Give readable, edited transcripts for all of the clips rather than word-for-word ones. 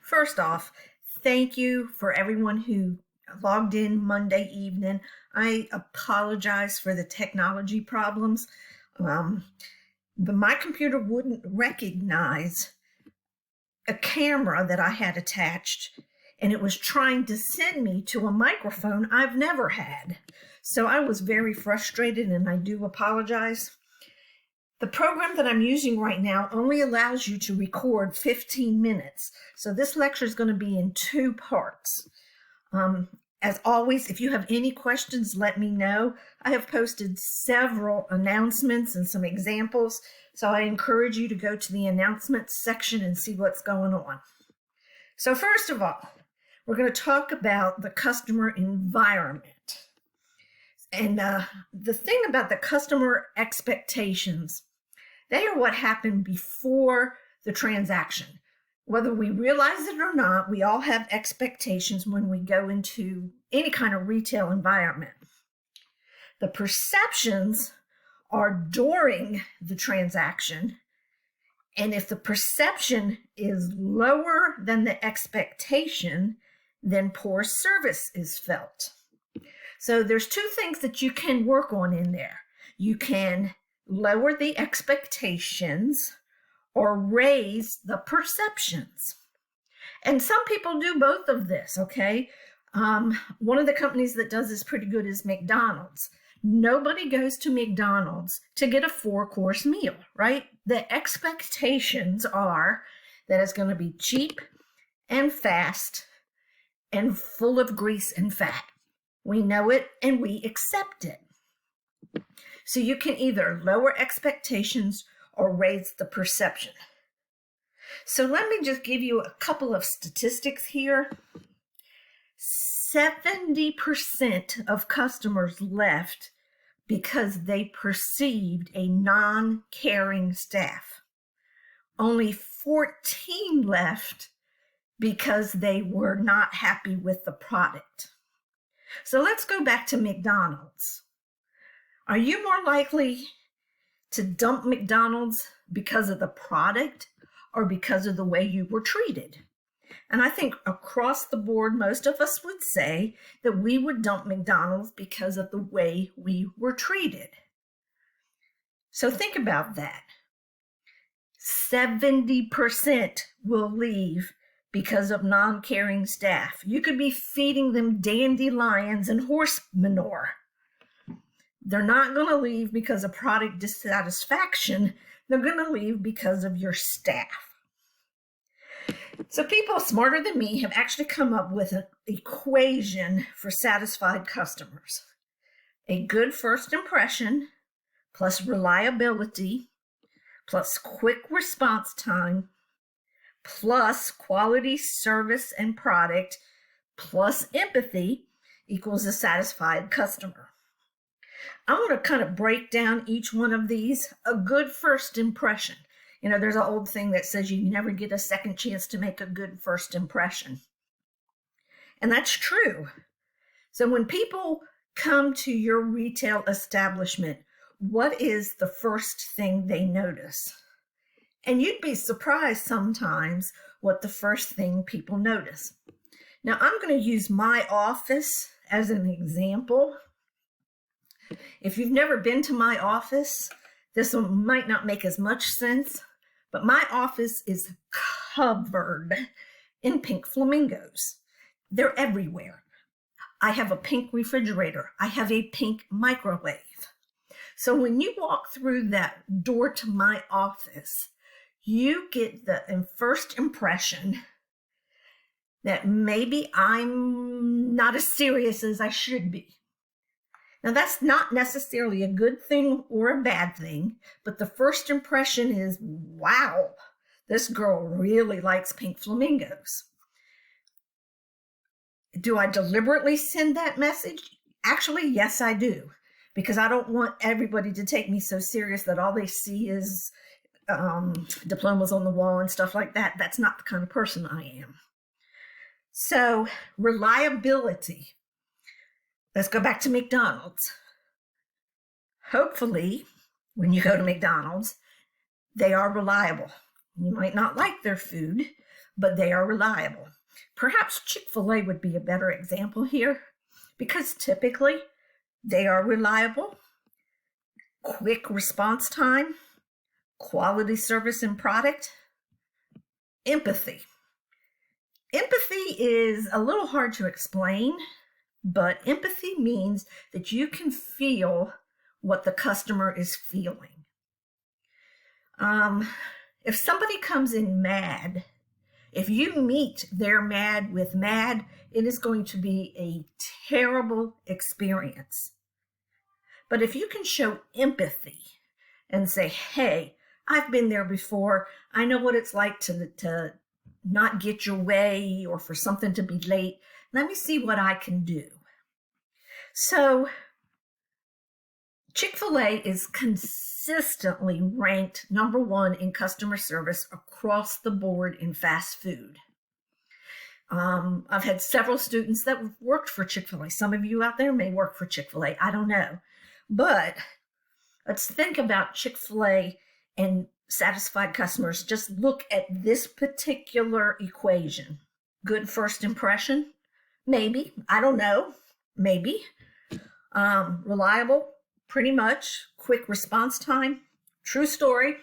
First off, thank you for everyone who logged in Monday evening. I apologize for the technology problems. My computer wouldn't recognize a camera that I had attached, and it was trying to send me to a microphone I've never had. So I was very frustrated, and I do apologize. The program that I'm using right now only allows you to record 15 minutes. So this lecture is going to be in two parts. As always, if you have any questions, let me know. I have posted several announcements and some examples, so I encourage you to go to the announcements section and see what's going on. So first of all, we're going to talk about the customer environment. And the thing about the customer expectations, they are what happened before the transaction. Whether we realize it or not, we all have expectations when we go into any kind of retail environment. The perceptions are during the transaction, and if the perception is lower than the expectation, then poor service is felt. So there's two things that you can work on in there. You can lower the expectations or raise the perceptions. And some people do both of this, okay? One of the companies that does this pretty good is McDonald's. Nobody goes to McDonald's to get a 4-course meal, right? The expectations are that it's going to be cheap and fast and full of grease and fat. We know it and we accept it. So you can either lower expectations or raise the perception. So let me just give you a couple of statistics here. 70% of customers left because they perceived a non-caring staff. Only 14 left because they were not happy with the product. So let's go back to McDonald's. Are you more likely to dump McDonald's because of the product or because of the way you were treated? And I think across the board, most of us would say that we would dump McDonald's because of the way we were treated. So think about that. 70% will leave because of non-caring staff. You could be feeding them dandelions and horse manure. They're not going to leave because of product dissatisfaction. They're going to leave because of your staff. So people smarter than me have actually come up with an equation for satisfied customers. A good first impression plus reliability plus quick response time plus quality service and product plus empathy equals a satisfied customer. I want to kind of break down each one of these. A good first impression. You know, there's an old thing that says you never get a second chance to make a good first impression. And that's true. So when people come to your retail establishment, what is the first thing they notice? And you'd be surprised sometimes what the first thing people notice. Now, I'm going to use my office as an example. If you've never been to my office, this might not make as much sense, but my office is covered in pink flamingos. They're everywhere. I have a pink refrigerator. I have a pink microwave. So when you walk through that door to my office, you get the first impression that maybe I'm not as serious as I should be. Now, that's not necessarily a good thing or a bad thing, but the first impression is, wow, this girl really likes pink flamingos. Do I deliberately send that message? Actually, yes, I do, because I don't want everybody to take me so serious that all they see is diplomas on the wall and stuff like that. That's not the kind of person I am. So, reliability. Let's go back to McDonald's. Hopefully, when you go to McDonald's, they are reliable. You might not like their food, but they are reliable. Perhaps Chick-fil-A would be a better example here because typically they are reliable, quick response time, quality service and product, empathy. Empathy is a little hard to explain, but empathy means that you can feel what the customer is feeling. If somebody comes in mad, if you meet their mad with mad, it is going to be a terrible experience. But if you can show empathy and say, hey, I've been there before. I know what it's like to not get your way or for something to be late. Let me see what I can do. So Chick-fil-A is consistently ranked number one in customer service across the board in fast food. I've had several students that worked for Chick-fil-A. Some of you out there may work for Chick-fil-A. I don't know. But let's think about Chick-fil-A and satisfied customers. Just look at this particular equation. Good first impression? Maybe. I don't know. Maybe. Reliable? Pretty much. Quick response time? True story.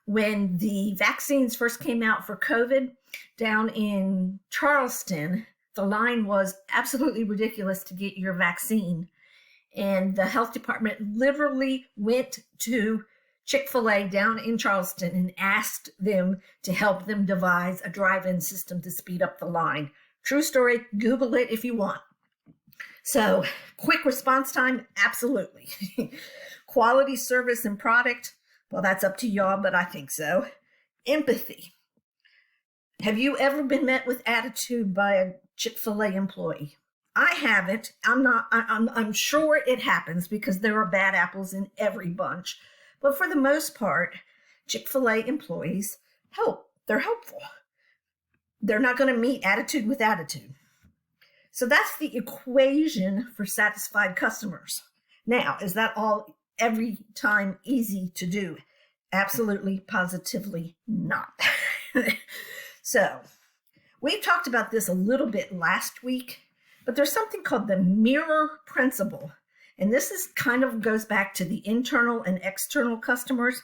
When the vaccines first came out for COVID down in Charleston, the line was absolutely ridiculous to get your vaccine. And the health department literally went to Chick-fil-A down in Charleston and asked them to help them devise a drive-in system to speed up the line. True story. Google it if you want. So quick response time, absolutely. Quality service and product, well, that's up to y'all, but I think so. Empathy. Have you ever been met with attitude by a Chick-fil-A employee? I haven't. I'm sure it happens because there are bad apples in every bunch. But for the most part, Chick-fil-A employees help. They're helpful. They're not going to meet attitude with attitude. So that's the equation for satisfied customers. Now, is that all every time easy to do? Absolutely, positively not. So we talked about this a little bit last week, but there's something called the mirror principle. And this is kind of goes back to the internal and external customers.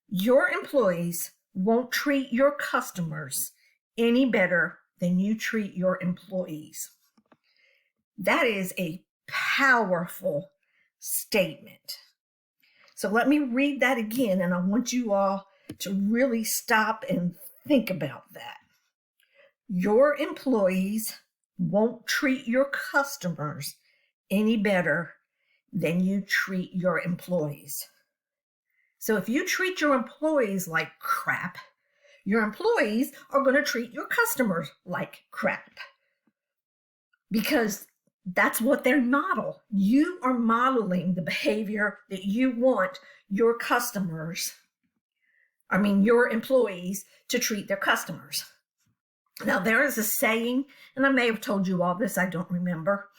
Your employees won't treat your customers any better than you treat your employees. That is a powerful statement. So let me read that again, and I want you all to really stop and think about that. Your employees won't treat your customers any better than you treat your employees. So if you treat your employees like crap, your employees are going to treat your customers like crap because that's what their model. You are modeling the behavior that you want your your employees to treat their customers. Now, there is a saying, and I may have told you all this, I don't remember,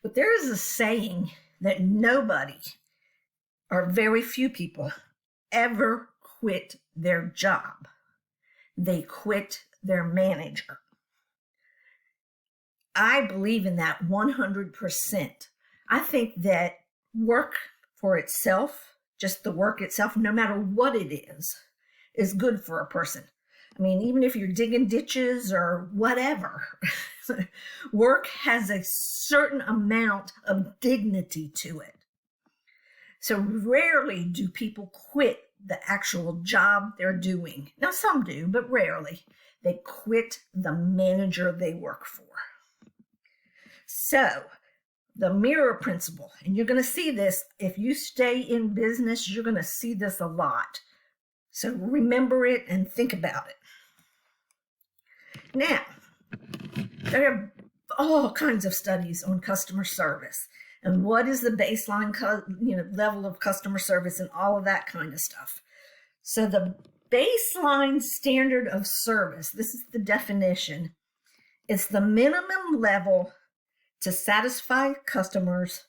but there is a saying that nobody, or very few people, ever quit their job. They quit their manager. I believe in that 100%. I think that work for itself, just the work itself, no matter what it is good for a person. I mean, even if you're digging ditches or whatever, work has a certain amount of dignity to it. So rarely do people quit the actual job they're doing. Now, some do, but rarely. They quit the manager they work for. So, the mirror principle, and you're going to see this, if you stay in business, you're going to see this a lot. So remember it and think about it. Now, there are all kinds of studies on customer service and what is the baseline level of customer service and all of that kind of stuff. So the baseline standard of service, this is the definition, it's the minimum level to satisfy customers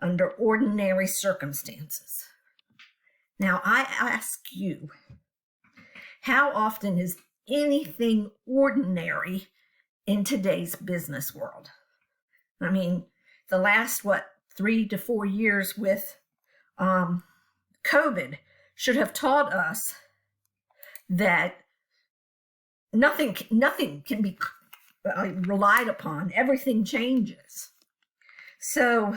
under ordinary circumstances. Now, I ask you, how often is anything ordinary in today's business world. I mean, the last, 3 to 4 years with COVID should have taught us that nothing can be relied upon. Everything changes. So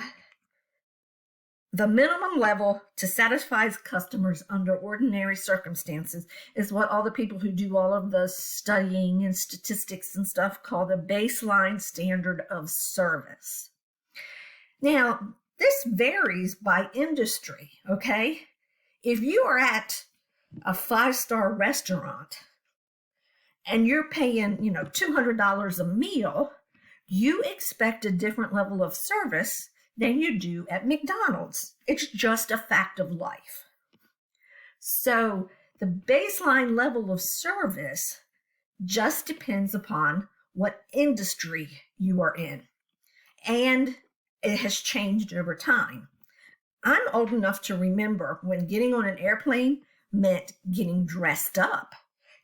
the minimum level to satisfy customers under ordinary circumstances is what all the people who do all of the studying and statistics and stuff call the baseline standard of service. Now, this varies by industry, okay? If you are at a 5-star restaurant and you're paying, $200 a meal, you expect a different level of service than you do at McDonald's. It's just a fact of life. So the baseline level of service just depends upon what industry you are in. And it has changed over time. I'm old enough to remember when getting on an airplane meant getting dressed up.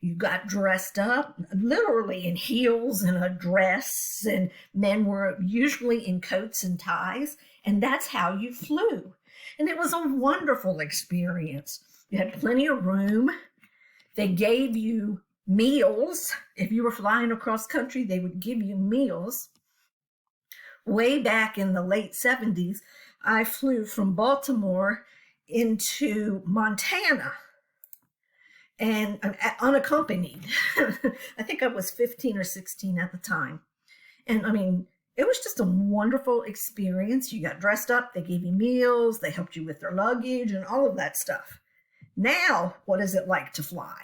You got dressed up literally in heels and a dress, and men were usually in coats and ties, and that's how you flew. And it was a wonderful experience. You had plenty of room. They gave you meals. If you were flying across country, they would give you meals. Way back in the late 70s, I flew from Baltimore into Montana, and unaccompanied. I think I was 15 or 16 at the time. And I mean, it was just a wonderful experience. You got dressed up, they gave you meals, they helped you with their luggage and all of that stuff. Now, what is it like to fly?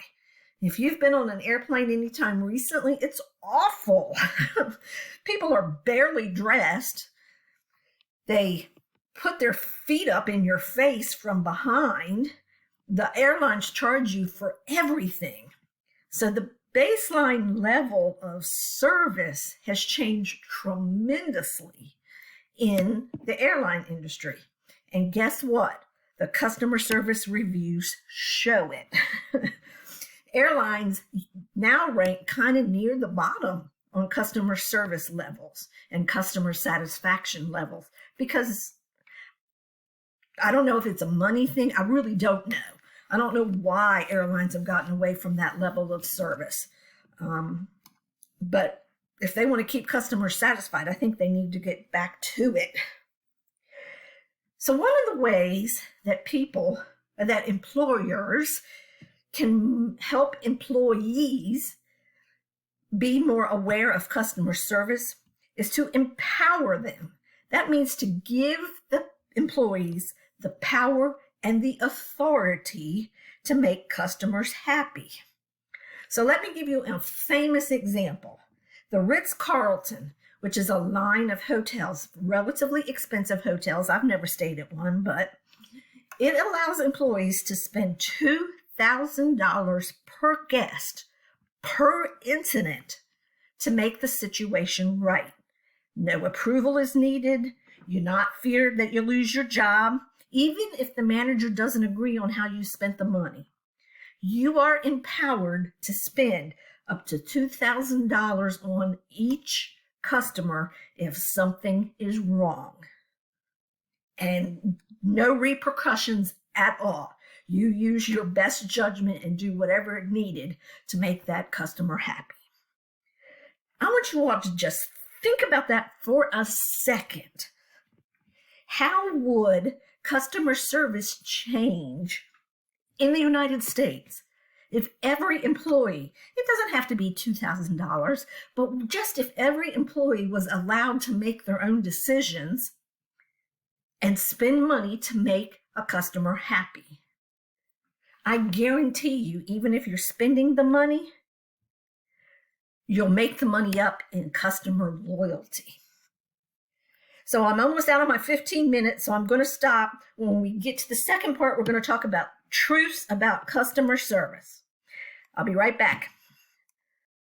If you've been on an airplane anytime recently, it's awful. People are barely dressed. They put their feet up in your face from behind. The airlines charge you for everything. So the baseline level of service has changed tremendously in the airline industry. And guess what? The customer service reviews show it. Airlines now rank kind of near the bottom on customer service levels and customer satisfaction levels, because I don't know if it's a money thing. I really don't know. I don't know why airlines have gotten away from that level of service. But if they want to keep customers satisfied, I think they need to get back to it. So one of the ways that employers can help employees be more aware of customer service is to empower them. That means to give the employees the power and the authority to make customers happy. So let me give you a famous example. The Ritz-Carlton, which is a line of hotels, relatively expensive hotels. I've never stayed at one, but it allows employees to spend $2,000 per guest per incident to make the situation right. No approval is needed. You're not feared that you'll lose your job. Even if the manager doesn't agree on how you spent the money, you are empowered to spend up to $2,000 on each customer if something is wrong. And no repercussions at all. You use your best judgment and do whatever is needed to make that customer happy. I want you all to just think about that for a second. How would customer service change in the United States if every employee, it doesn't have to be $2,000, but just if every employee was allowed to make their own decisions and spend money to make a customer happy? I guarantee you, even if you're spending the money, you'll make the money up in customer loyalty. So I'm almost out of my 15 minutes, so I'm going to stop. When we get to the second part, we're going to talk about truths about customer service. I'll be right back.